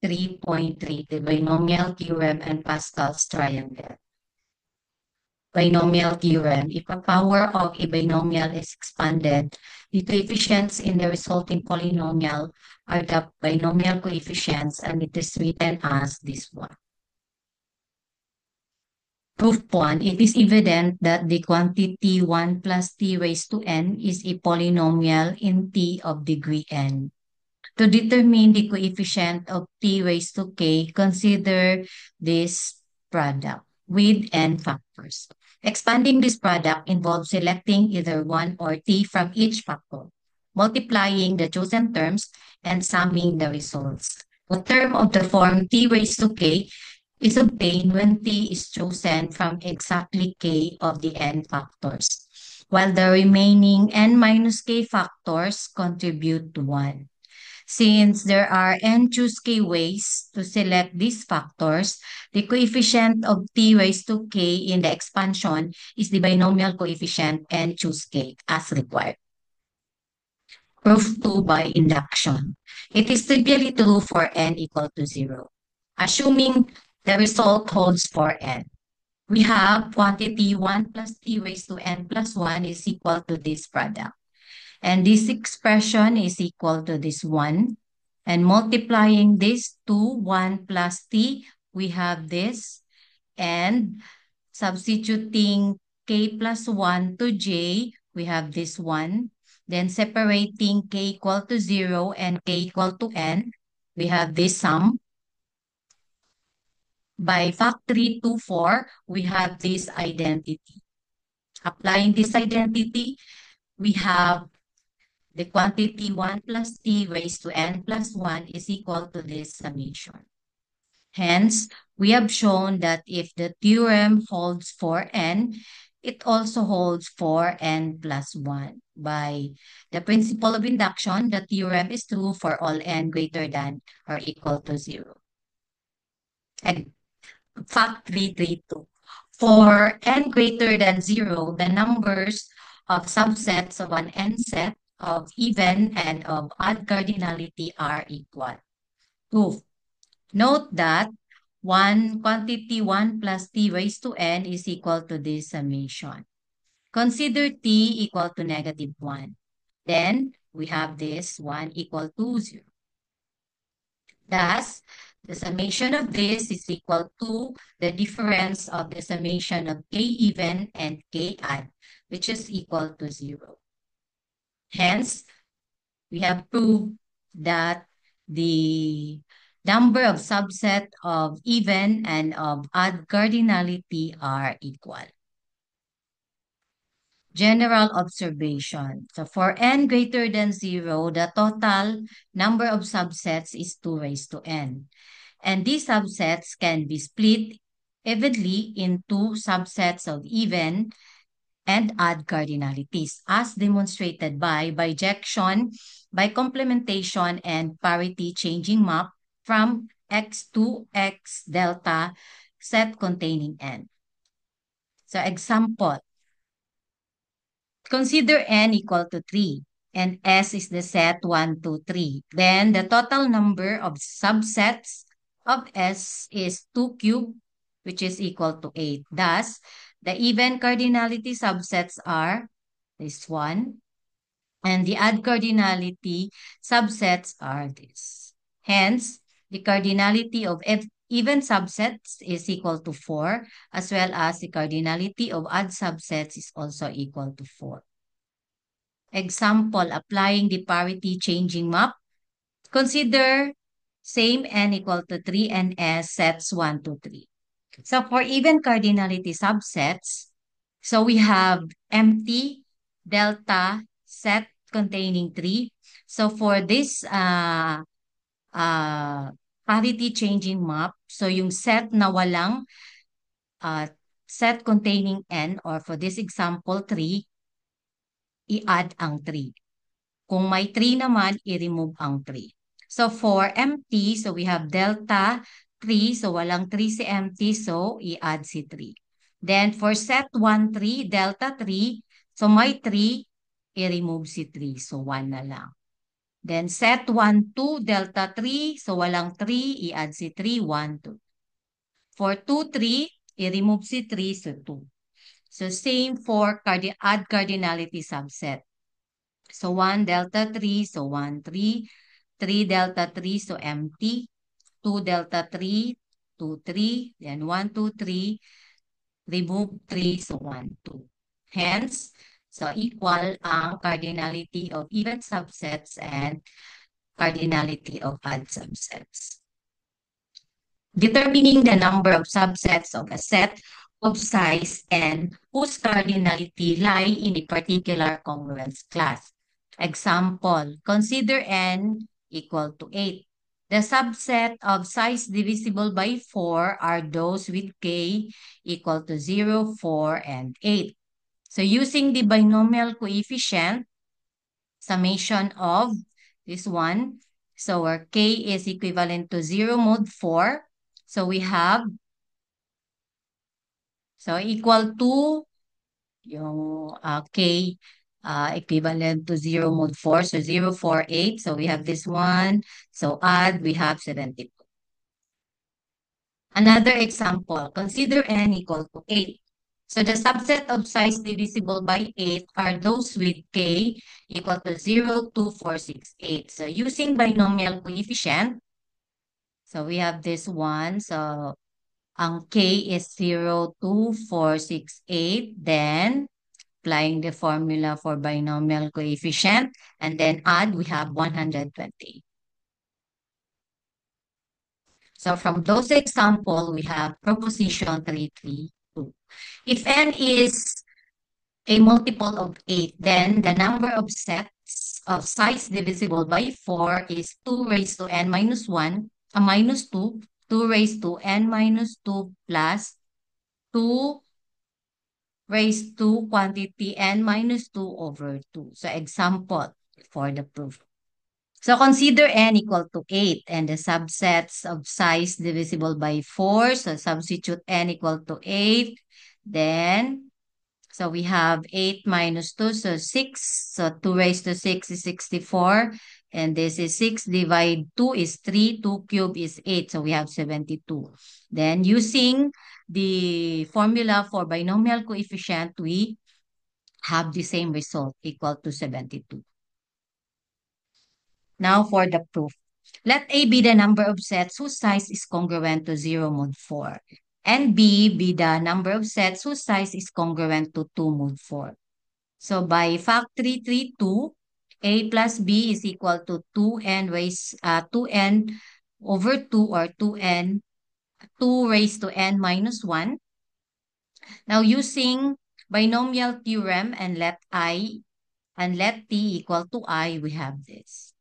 3.3, the binomial theorem and Pascal's triangle. Binomial theorem. If a power of a binomial is expanded, the coefficients in the resulting polynomial are the binomial coefficients, and it is written as this one. Proof 1, it is evident that the quantity 1 plus t raised to n is a polynomial in t of degree n. To determine the coefficient of t raised to k, consider this product with n factors. Expanding this product involves selecting either 1 or t from each factor, multiplying the chosen terms, and summing the results. A term of the form t raised to k is obtained when t is chosen from exactly k of the n factors, while the remaining n minus k factors contribute to 1. Since there are n choose k ways to select these factors, the coefficient of t raised to k in the expansion is the binomial coefficient n choose k as required. Proof 2 by induction. It is trivially true for n equal to 0. Assuming the result holds for n, we have quantity 1 plus t raised to n plus 1 is equal to this product. And this expression is equal to this 1. And multiplying this to 1 plus t, we have this. And substituting k plus 1 to j, we have this 1. Then separating k equal to 0 and k equal to n, we have this sum. By factory 2, 4, we have this identity. Applying this identity, we have the quantity 1 plus t raised to n plus 1 is equal to this summation. Hence, we have shown that if the theorem holds for n, it also holds for n plus 1. By the principle of induction, the theorem is true for all n greater than or equal to 0. And fact 332. For n greater than 0, the numbers of subsets of an n set of even and of odd cardinality are equal. Proof. Note that quantity 1 plus t raised to n is equal to this summation. Consider t equal to negative 1. Then we have this 1 equal to 0. Thus, the summation of this is equal to the difference of the summation of k even and k odd, which is equal to 0. Hence, we have proved that the number of subset of even and of odd cardinality are equal. General observation. So for n greater than 0, the total number of subsets is 2 raised to n. And these subsets can be split evenly into subsets of even and odd cardinalities, as demonstrated by bijection, by complementation, and parity changing map from X to X delta set containing n. So example, consider n equal to 3 and S is the set 1, 2, 3. Then the total number of subsets of S is 2 cubed, which is equal to 8. Thus, the even cardinality subsets are this one, and the odd cardinality subsets are this. Hence, the cardinality of even subsets is equal to 4, as well as the cardinality of odd subsets is also equal to 4. Example, applying the parity changing map. Consider same n equal to 3 and S sets 1 to 3. So for even cardinality subsets, so we have empty delta set containing 3. So for this parity changing map, so yung set na walang set containing n, or for this example 3, i-add ang 3. Kung may 3 naman, i-remove ang 3. So for empty, so we have delta 3, so walang 3 si empty, so i-add si 3. Then for set 1, 3, delta 3, so may 3, i-remove si 3, so 1 na lang. Then set 1, 2, delta 3. So walang 3, i-add si 3, 1, 2. For 2, 3, i-remove si 3, so 2. So same for add cardinality subset. So 1 delta 3, so 1, 3. 3 delta 3, so empty. 2 delta 3, 2, 3. Then 1, 2, 3. Remove 3, so 1, 2. Hence, so equal ang cardinality of even subsets and cardinality of odd subsets. Determining the number of subsets of a set of size and whose cardinality lie in a particular congruence class. Example, consider n equal to 8. The subset of size divisible by 4 are those with k equal to 0, 4, and 8. So using the binomial coefficient, summation of this one, so where k is equivalent to 0 mod 4, so we have, so equal to yung k equivalent to 0 mod 4, so 0, 4, 8. So we have this one. So add, we have 72. Another example, consider n equal to 8. So the subset of size divisible by 8 are those with k equal to 0, 2, 4, 6, 8. So using binomial coefficient, so we have this one. So ang k is 0, 2, 4, 6, 8. Then applying the formula for binomial coefficient, and then add, we have 120. So from those examples, we have proposition 332. If n is a multiple of 8, then the number of sets of size divisible by 4 is 2 raised to n minus 1, minus 2, 2 raised to n minus 2 plus 2 raised to quantity n minus 2 over 2. So example for the proof. So consider n equal to 8 and the subsets of size divisible by 4. So substitute n equal to 8. Then, so we have 8 minus 2, so 6. So 2 raised to 6 is 64. And this is 6 divide 2 is 3. 2 cube is 8. So we have 72. Then using the formula for binomial coefficient, we have the same result equal to 72. Now for the proof. Let A be the number of sets whose size is congruent to 0 mod 4. And B be the number of sets whose size is congruent to 2 mod 4. So by factory 3, 2, A plus B is equal to 2n over 2 or 2 raised to n minus 1. Now using binomial theorem and let t equal to I, we have this.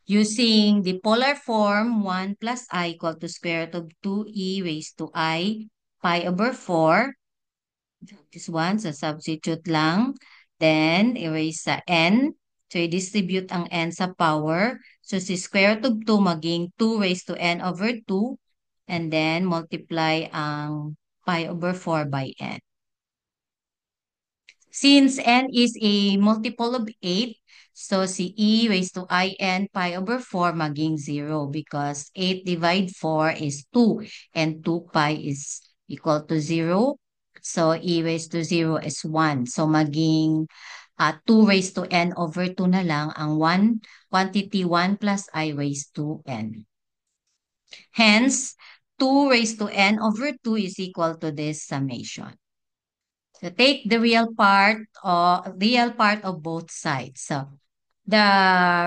Using the polar form, 1 plus I equal to square root of 2e raised to I pi over 4. This one, so substitute lang. Then, erase sa n. So, i-distribute ang n sa power. So, si square root of 2 maging 2 raised to n over 2. And then, multiply ang pi over 4 by n. Since n is a multiple of 8, so si e raised to in pi over 4 maging 0 because 8 divide 4 is 2 and 2 pi is equal to 0. So e raised to 0 is 1. So maging 2 raised to n over 2 na lang ang quantity 1 plus I raised to n. Hence, 2 raised to n over 2 is equal to this summation. So take the real part of both sides. So the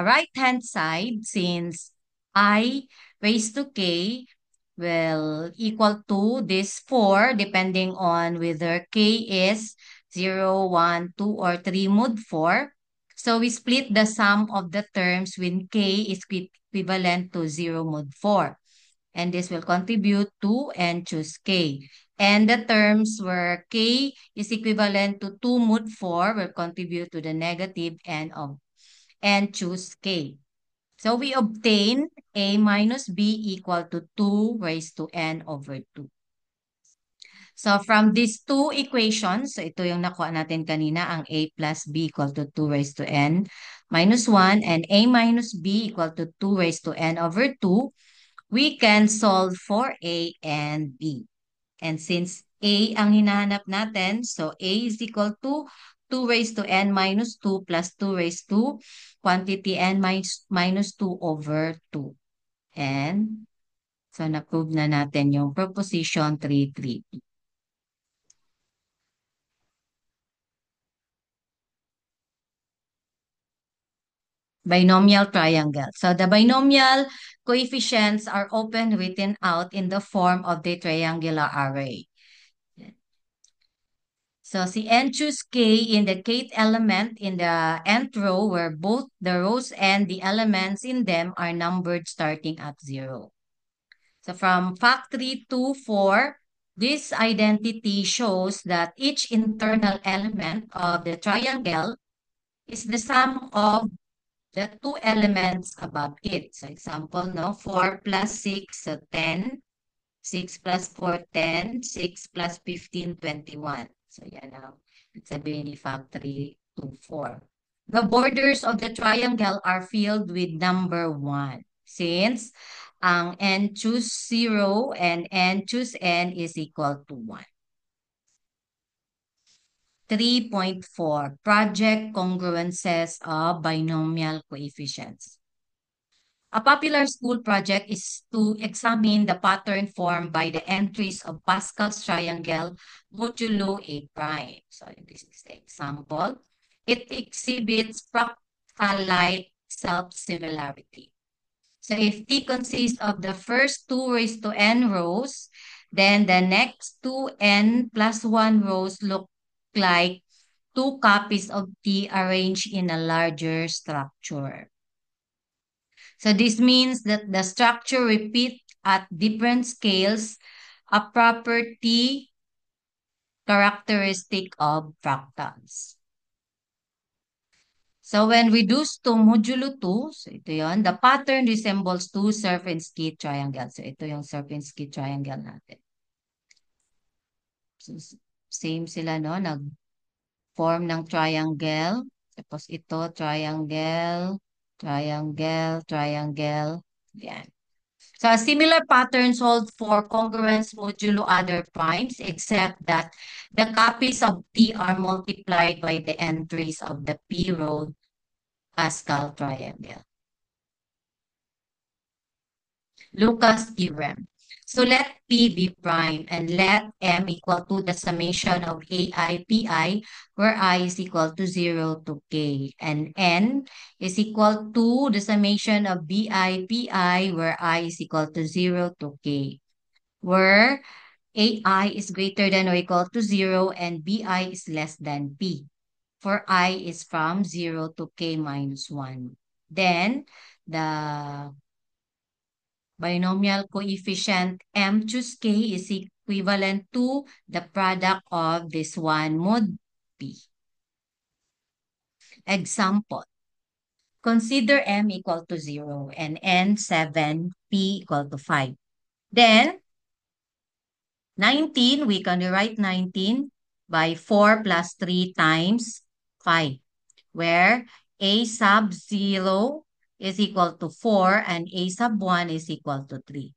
right-hand side, since I raised to k will equal to this 4, depending on whether k is 0, 1, 2, or 3 mod 4. So we split the sum of the terms when k is equivalent to 0 mod 4. And this will contribute to and choose k. And the terms where k is equivalent to 2 mod 4 will contribute to the negative end of and choose k. So we obtain a minus b equal to 2 raised to n over 2. So from these two equations, so ito yung nakuha natin kanina, ang a plus b equal to 2 raised to n minus 1 and a minus b equal to 2 raised to n over 2, we can solve for a and b. And since a ang hinahanap natin, so a is equal to 2 raised to n minus 2 plus 2 raised to quantity n minus 2 over 2. And so na-prove na natin yung proposition 3, 3. Binomial triangle. So the binomial coefficients are often written out in the form of the triangular array. So si n choose k in the kth element in the nth row where both the rows and the elements in them are numbered starting at 0. So from fact 3 to 4, this identity shows that each internal element of the triangle is the sum of the two elements above it. So example, no, 4 plus 6, so 10. 6 plus 4, 10. 6 plus 15, 21. So yan now. It's a Benny factory 2, 4. The borders of the triangle are filled with number 1. Since ang n choose 0 and n choose n is equal to 1. 3.4 Project congruences of binomial coefficients. A popular school project is to examine the pattern formed by the entries of Pascal's triangle modulo A prime. So this is the example. It exhibits fractal-like self-similarity. So if T consists of the first 2 raised to n rows, then the next 2n plus 1 rows look like 2 copies of T arranged in a larger structure. So this means that the structure repeats at different scales a property characteristic of fractals. So when reduced to modulo 2, so ito yon, the pattern resembles two Sierpinski triangles. So ito yung Sierpinski triangle natin. So same sila, no? Nag-form ng triangle. Tapos ito, triangle, triangle, triangle. Yan. So a similar pattern holds for congruence modulo other primes, except that the copies of T are multiplied by the entries of the P row Pascal triangle. Lucas theorem. So let P be prime and let M equal to the summation of AI Pi, where I is equal to 0 to K, and N is equal to the summation of BI Pi, where I is equal to 0 to K, where AI is greater than or equal to 0 and BI is less than P, for I is from 0 to K minus 1. Then, the binomial coefficient M choose K is equivalent to the product of this one mod P. Example. Consider M equal to 0 and N 7, P equal to 5. Then, 19, we can rewrite 19 by 4 plus 3 times 5, where A sub 0 is equal to 4 and A sub 1 is equal to 3.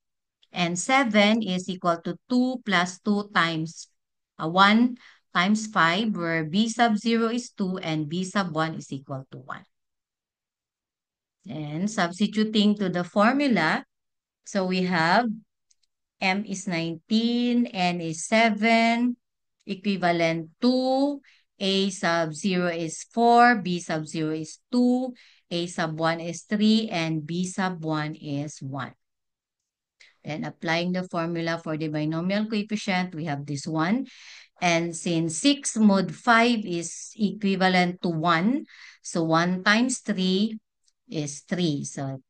And 7 is equal to 2 plus 2 times 1 times 5, where B sub 0 is 2 and B sub 1 is equal to 1. And substituting to the formula, so we have M is 19, N is 7, equivalent to A sub 0 is 4, B sub 0 is 2, A sub 1 is 3, and B sub 1 is 1. Then applying the formula for the binomial coefficient, we have this one. And since 6 mod 5 is equivalent to 1, so 1 times 3 is 3. So,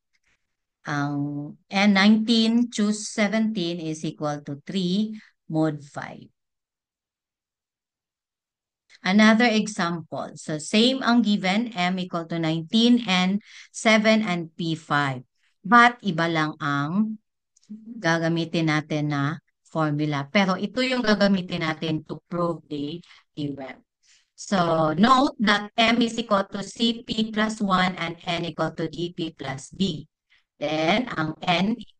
and 19 choose 17 is equal to 3 mod 5. Another example. So, same ang given, M equal to 19 and 7 and P5. But, iba lang ang gagamitin natin na formula. Pero ito yung gagamitin natin to prove the theorem. So note that M is equal to CP plus 1 and N equal to DP plus B. Then, ang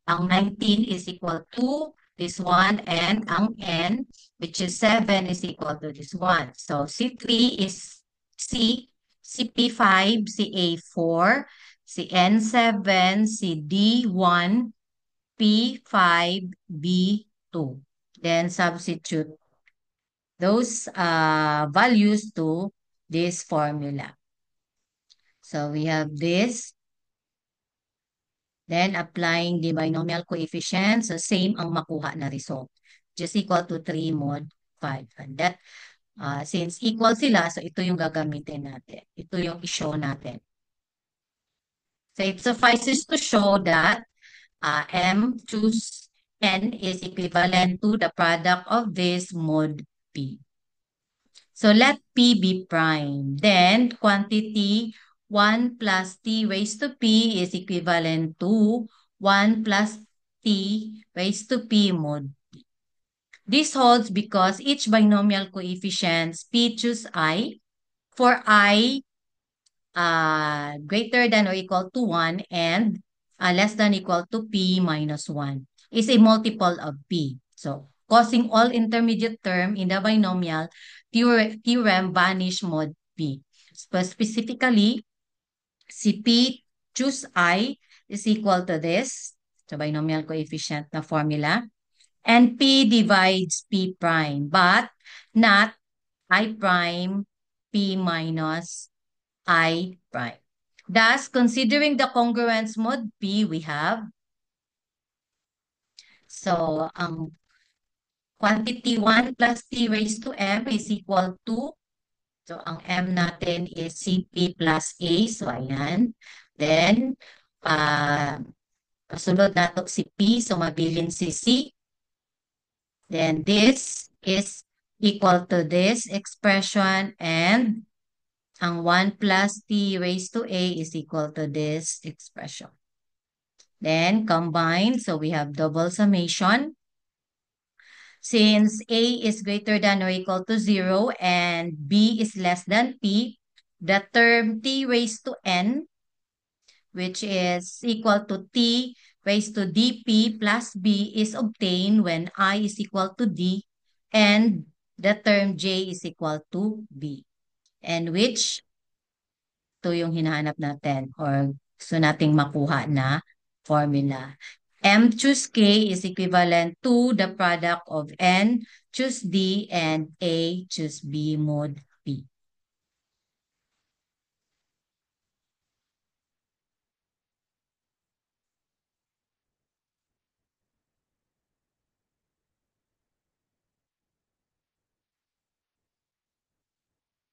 19 is equal to this one, and ang N, which is 7, is equal to this one. So, C3 is C, CP5, CA4, CN7, CD1, P5, B2. Then, substitute those values to this formula. So, we have this. Then, applying the binomial coefficient, so same ang makuha na result. Just equal to 3 mod 5. And that, since equal sila, so ito yung gagamitin natin. Ito yung i-show natin. So, it suffices to show that M choose N is equivalent to the product of this mod P. So, let P be prime. Then, quantity 1 plus T raised to P is equivalent to 1 plus T raised to P mod P. This holds because each binomial coefficients P choose I for I greater than or equal to 1 and less than equal to P minus 1 is a multiple of P. So, causing all intermediate term in the binomial theorem vanish mod P. Specifically, si P choose I is equal to this, the binomial coefficient na formula, and P divides P prime, but not I prime P minus I prime. Thus, considering the congruence mod P, we have, so quantity 1 plus T raised to M is equal to, so ang M natin is CP plus A, so ayan. Then, kasunod na to si P, so mabilin si C. Then this is equal to this expression, and ang 1 plus T raised to A is equal to this expression. Then combine, so we have double summation. Since A is greater than or equal to 0 and B is less than P, the term T raised to N, which is equal to T raised to dP plus B, is obtained when I is equal to D and the term J is equal to B. And which, ito yung hinahanap natin or gusto nating makuha na formula. M choose K is equivalent to the product of N choose D and A choose B mod